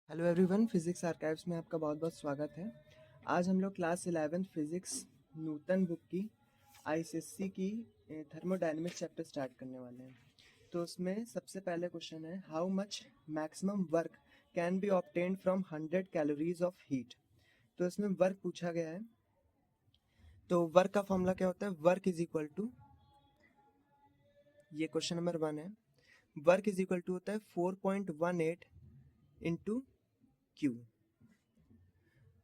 Hello everyone, physics archives में आपका बहुत बहुत स्वागत है। आज हम लोग क्लास 11 फिजिक्स नूतन बुक की आईसीएससी की थर्मोडायनेमिक्स चैप्टर स्टार्ट करने वाले हैं। तो उसमें सबसे पहले क्वेश्चन है, how much maximum work can be obtained from 100 calories of heat. तो इसमें वर्क पूछा गया है। तो वर्क का फॉर्मूला क्या होता है? वर्क इज इक्वल टू, ये क्वेश्चन नंबर 1 है, वर्क इज इक्वल टू होता है 4.18 इंटू क्यू।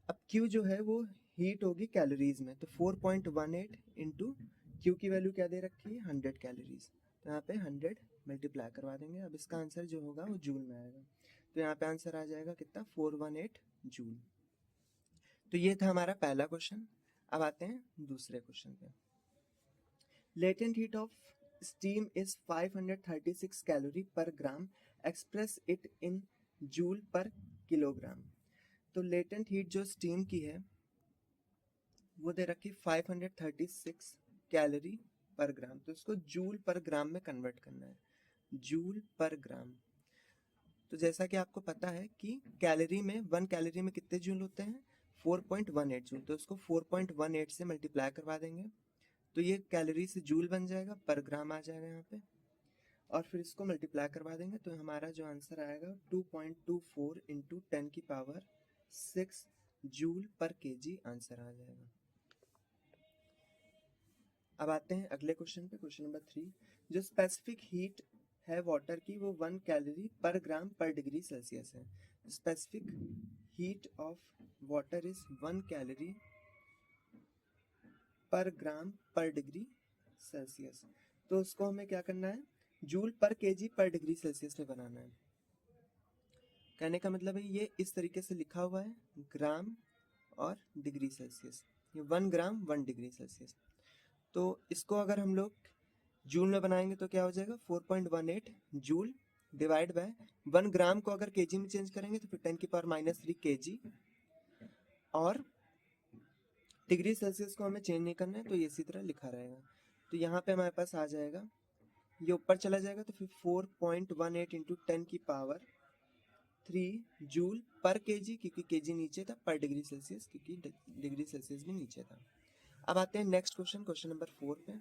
अब Q जो है वो हीट होगी कैलोरीज में, तो 4.18 इंटू क्यू की वैल्यू क्या दे रखी है? 100 कैलोरीज। तो यहाँ पे 100 मल्टीप्लाई करवा देंगे। अब इसका आंसर जो होगा वो जूल में आएगा। तो यहाँ पे आंसर आ जाएगा कितना? 418 जूल। तो ये था हमारा पहला क्वेश्चन। अब आते हैं दूसरे क्वेश्चन पे। Latent heat of steam is 536 calorie per gram, express it in joule per kilogram. तो लेटेंट हीट जो स्टीम की है वो दे रखी 536 कैलोरी पर ग्राम। तो इसको जूल पर ग्राम में कन्वर्ट करना है, जूल पर ग्राम। तो जैसा कि आपको पता है कि कैलोरी में 1 कैलोरी में कितने जूल होते हैं? 4.18 जूल। तो इसको 4.18 से मल्टीप्लाई करवा देंगे तो ये कैलोरी से जूल बन जाएगा, पर ग्राम आ जाएगा यहाँ पे। और फिर इसको मल्टीप्लाई करवा देंगे तो हमारा जो आंसर आएगा 2.24 इंटू 10 की power 6 joule per KG answer आ जाएगा। अब आते हैं अगले क्वेश्चन पे, क्वेश्चन नंबर 3। जो स्पेसिफिक हीट है वाटर की वो 1 कैलोरी पर ग्राम पर डिग्री सेल्सियस है। Specific heat of water is 1 calorie per ग्राम पर डिग्री सेल्सियस। तो उसको हमें क्या करना है? जूल पर केजी पर डिग्री सेल्सियस में बनाना है। कहने का मतलब है ये इस तरीके से लिखा हुआ है, ग्राम और डिग्री सेल्सियस। ये 1 ग्राम 1 डिग्री सेल्सियस। तो इसको अगर हम लोग जूल में बनाएंगे तो क्या हो जाएगा? 4.18 जूल डिवाइड बाय 1 ग्राम को अगर केजी में चेंज करेंगे तो फिर 10 की पावर -3 केजी, और डिग्री सेल्सियस को हमें चेंज नहीं करना है तो ये इसी तरह लिखा रहेगा। तो यहाँ पे हमारे पास आ जाएगा, ये ऊपर चला जाएगा तो फिर 4.18 इंटू 10 की पावर 3 जूल पर केजी, क्योंकि केजी नीचे था, पर डिग्री सेल्सियस क्योंकि डिग्री सेल्सियस भी नीचे था। अब आते हैं नेक्स्ट क्वेश्चन, क्वेश्चन नंबर 4 पे।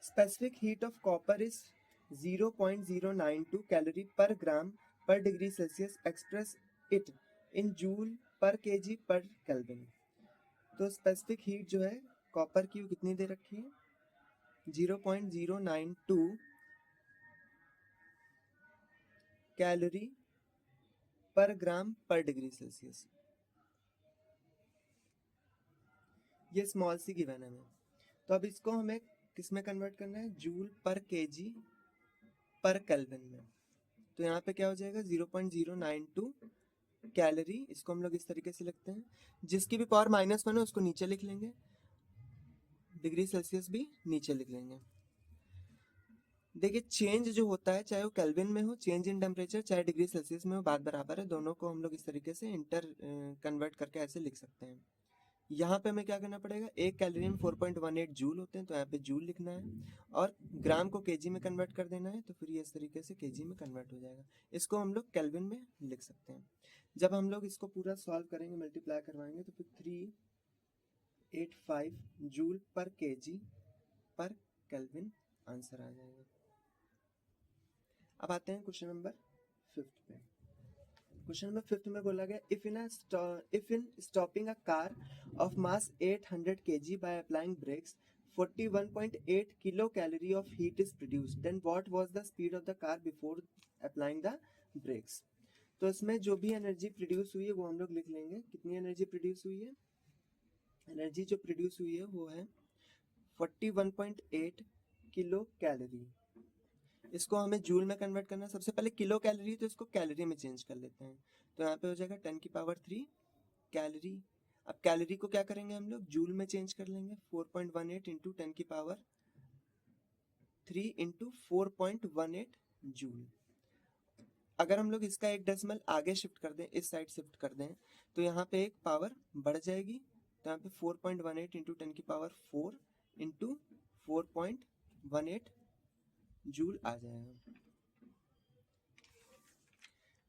Specific heat of copper is 0.092 calorie per gram per degree Celsius. Express it in joule per kg per Kelvin. तो स्पेसिफिक हीट जो है कॉपर की वो कितनी दे रखी है? 0.092 कैलोरी पर ग्राम पर डिग्री सेल्सियस। ये स्मॉल सी गिवन है हमें। तो अब इसको हमें किस में कन्वर्ट करना है? जूल पर केजी पर केल्विन में। तो यहाँ पे क्या हो जाएगा? 0.092 कैलोरी। इसको हम लोग इस तरीके से लिखते हैं, जिसकी भी पावर -1 है उसको नीचे लिख लेंगे, डिग्री सेल्सियस भी नीचे लिख लेंगे। देखिए चेंज जो होता है, चाहे वो केल्विन में हो, चेंज इन टेम्परेचर, चाहे डिग्री सेल्सियस में हो, बात बराबर है। दोनों को हम लोग इस तरीके से कन्वर्ट करके ऐसे लिख सकते हैं। यहाँ पे हमें क्या करना पड़ेगा? एक कैलोरी में 4.18 जूल होते हैं तो यहाँ पे जूल लिखना है, और ग्राम को केजी में कन्वर्ट कर देना है, तो फिर ये इस तरीके से केजी में कन्वर्ट हो जाएगा। इसको हम लोग केल्विन में लिख सकते हैं। जब हम लोग इसको पूरा सॉल्व करेंगे, मल्टीप्लाई करवाएंगे, तो फिर 385 जूल पर केजी पर केल्विन आंसर आ जाएगा। अब आते हैं क्वेश्चन नंबर 5 पे। क्वेश्चन नंबर 5 में बोला गया, if in stopping a car of mass 800 kg by applying brakes 41.8 kilocalorie of heat is produced, then what was the speed of the car before applying the brakes. तो इसमें जो भी energy produce हुई है वो हम लोग लिख लेंगे। कितनी एनर्जी प्रोड्यूस हुई है? एनर्जी जो प्रोड्यूस हुई है वो है 41.8 किलो कैलोरी। इसको हमें जूल में कन्वर्ट करना है। सबसे पहले किलो कैलोरी, तो इसको कैलोरी में चेंज कर लेते हैं। तो यहाँ पे हो जाएगा 10 की पावर 3 कैलोरी। अब कैलोरी को क्या करेंगे हम लोग? जूल में चेंज कर लेंगे। 4.18 इंटू 10 की पावर 3 इंटू 4.18 जूल। अगर हम लोग इसका एक डेसिमल आगे शिफ्ट कर दें, इस साइड शिफ्ट कर दें, तो यहाँ पे एक पावर बढ़ जाएगी। तो यहाँ पे 4.18 इंटू 10 की पावर 4 इंटू 4.18 जूल आ जाएगा।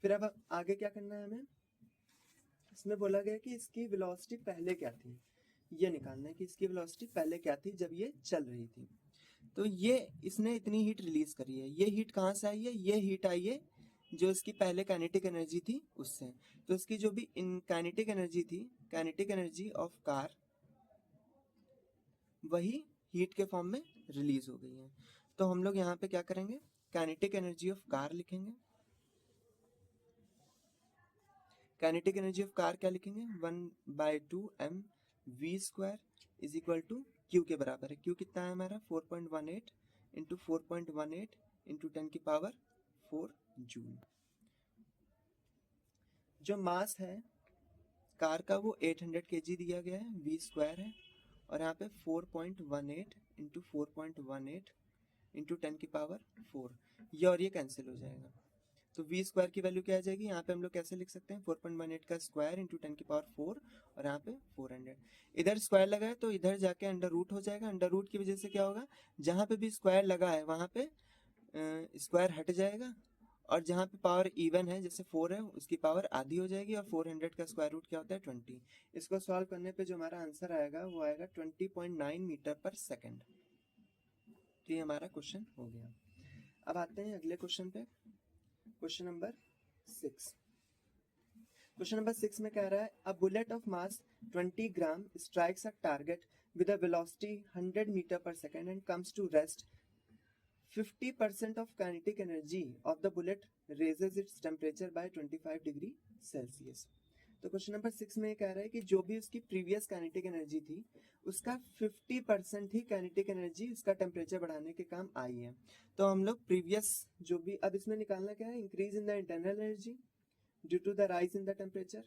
फिर अब आगे क्या करना है हमें, इसमें बोला गया कि इसकी वेलोसिटी पहले क्या थी, ये निकालना है कि इसकी वेलोसिटी पहले क्या थी जब ये चल रही थी। तो ये इसने इतनी हीट रिलीज करी है, ये हीट कहाँ से आई है, ये हीट आई है जो इसकी पहले काइनेटिक एनर्जी थी उससे। तो इसकी जो भी इन काइनेटिक एनर्जी थी, काइनेटिक एनर्जी ऑफ कार, वही हीट के फॉर्म में रिलीज हो गई है। तो हम लोग यहाँ पे क्या करेंगे, काइनेटिक एनर्जी ऑफ कार लिखेंगे। काइनेटिक एनर्जी ऑफ कार क्या लिखेंगे, 1/2 mv² is equal to Q के बराबर है। क्यू कितना है हमारा 4.18 इंटू 4.18 इंटू 10⁴ जूल। जो मास है कार का वो 800 kg दिया गया है, v² है, और यहाँ पे 4.18 इंटू 4.18 इंटू 10⁴, ये और ये कैंसिल हो जाएगा। तो v² की वैल्यू क्या आ जाएगी, यहाँ पे हम लोग कैसे लिख सकते हैं, 4.18 का स्क्वायर इंटू 10⁴, और यहाँ पे 400। इधर स्क्वायर लगा है तो इधर जाके अंडर रूट हो जाएगा। अंडर रूट की वजह से क्या होगा, जहाँ पे भी स्क्वायर लगा है वहाँ पे स्क्वायर हट जाएगा, और जहाँ पे पावर इवन है जैसे 4 है उसकी पावर आधी हो जाएगी, और 400 का स्क्वायर रूट क्या होता है 20। इसको सॉल्व करने पे जो हमारा आंसर आएगा वो आएगा 20.9 मीटर पर सेकेंड। तो ये हमारा क्वेश्चन हो गया। अब आते हैं अगले क्वेश्चन पे, क्वेश्चन नंबर 6। क्वेश्चन नंबर 6 में कह रहा है a bullet of mass 20 gram strikes a target with a velocity 100 metre per second and comes to rest. 50% of kinetic energy of the bullet raises its temperature by 25 degree Celsius. तो question number 6 में ये कह रहा है कि जो भी उसकी प्रीवियस काइनेटिक एनर्जी थी उसका 50% ही काइनेटिक एनर्जी उसका टेम्परेचर बढ़ाने के काम आई है। तो हम लोग प्रीवियस जो भी, अब इसमें निकालना क्या है, increase in the internal energy due to the rise in the temperature.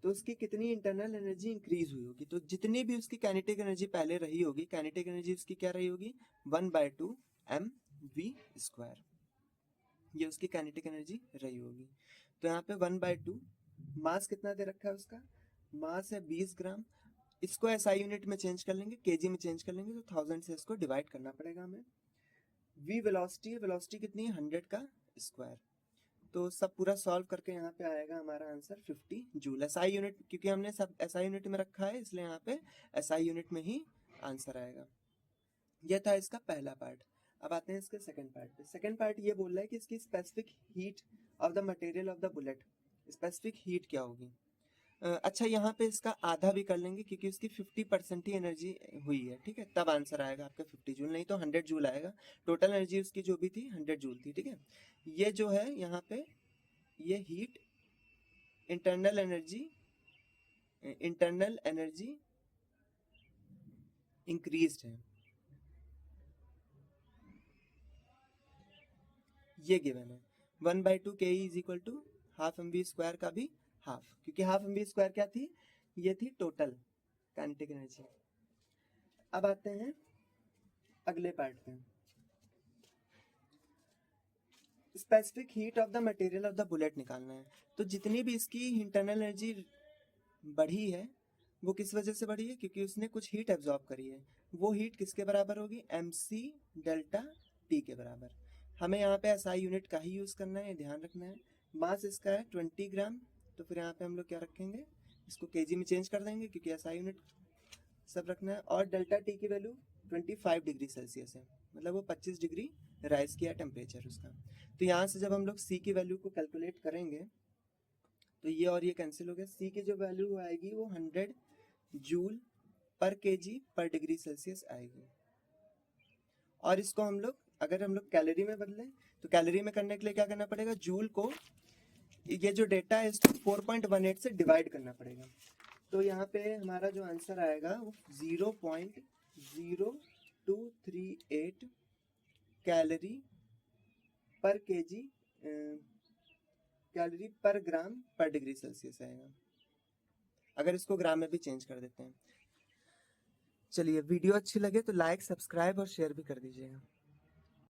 तो उसकी कितनी इंटरनल एनर्जी इंक्रीज हुई होगी, तो जितनी भी उसकी काइनेटिक एनर्जी पहले रही होगी, काइनेटिक एनर्जी उसकी क्या रही होगी 1/2 mv², ये उसकी काइनेटिक एनर्जी रही होगी। तो यहाँ पे 1/2, मास कितना दे रखा है उसका, मास है 20 ग्राम, इसको एसआई यूनिट में चेंज कर लेंगे, केजी में चेंज कर लेंगे, तो 1000 से इसको डिवाइड करना पड़ेगा हमें। v वेलोसिटी, वेलोसिटी कितनी है 100 का स्क्वायर। तो सब पूरा सॉल्व करके यहाँ पे आएगा हमारा आंसर 50 जूल। एसआई यूनिट क्योंकि हमने सब एसआई यूनिट में रखा है इसलिए यहाँ पे एसआई यूनिट में ही आंसर आएगा। यह था इसका पहला पार्ट। अब आते हैं इसके सेकंड पार्ट पे। सेकंड पार्ट ये बोल रहा है कि इसकी specific heat of the material of the bullet, specific heat क्या होगी। अच्छा यहाँ पे इसका आधा भी कर लेंगे क्योंकि उसकी 50% ही एनर्जी हुई है, ठीक है, तब आंसर आएगा आपका 50 जूल, नहीं तो 100 जूल आएगा। टोटल एनर्जी उसकी जो भी थी 100 जूल थी, ठीक है। ये जो है यहाँ पे ये हीट इंटरनल एनर्जी इंक्रीज्ड है, ये गिवन है। 1/2 ke is equal to half mv² का भी हाफ, क्योंकि हाफ mv² क्या थी, ये थी टोटल काइनेटिक एनर्जी। अब आते हैं अगले पार्ट पे, specific heat of the material of the bullet निकालना है। तो जितनी भी इसकी इंटरनल एनर्जी बढ़ी है वो किस वजह से बढ़ी है, क्योंकि उसने कुछ हीट एब्जॉर्ब करी है। वो हीट किसके बराबर होगी, mc डेल्टा t के बराबर। हमें यहाँ पे एसआई यूनिट का ही यूज करना है, ध्यान रखना है। मास इसका है 20 ग्राम, तो फिर यहाँ पे हम लोग क्या रखेंगे, इसको केजी में चेंज कर देंगे क्योंकि एसआई यूनिट सब रखना है। और डेल्टा टी की वैल्यू 25 डिग्री सेल्सियस है, मतलब वो 25 डिग्री राइज किया टेम्परेचर उसका। तो यहाँ से जब हम लोग सी की वैल्यू को कैलकुलेट करेंगे तो ये और ये कैंसिल हो गया। सी की जो वैल्यू आएगी वो 100 जूल पर केजी पर डिग्री सेल्सियस आएगी। और इसको हम लोग अगर हम लोग कैलोरी में बदलें तो कैलोरी में करने के लिए क्या करना पड़ेगा, जूल को ये जो डेटा है इसको 4.18 से डिवाइड करना पड़ेगा। तो यहाँ पे हमारा जो आंसर आएगा वो 0.0238 कैलोरी पर केजी कैलोरी पर ग्राम पर डिग्री सेल्सियस आएगा, अगर इसको ग्राम में भी चेंज कर देते हैं। चलिए, वीडियो अच्छी लगे तो लाइक, सब्सक्राइब और शेयर भी कर दीजिएगा।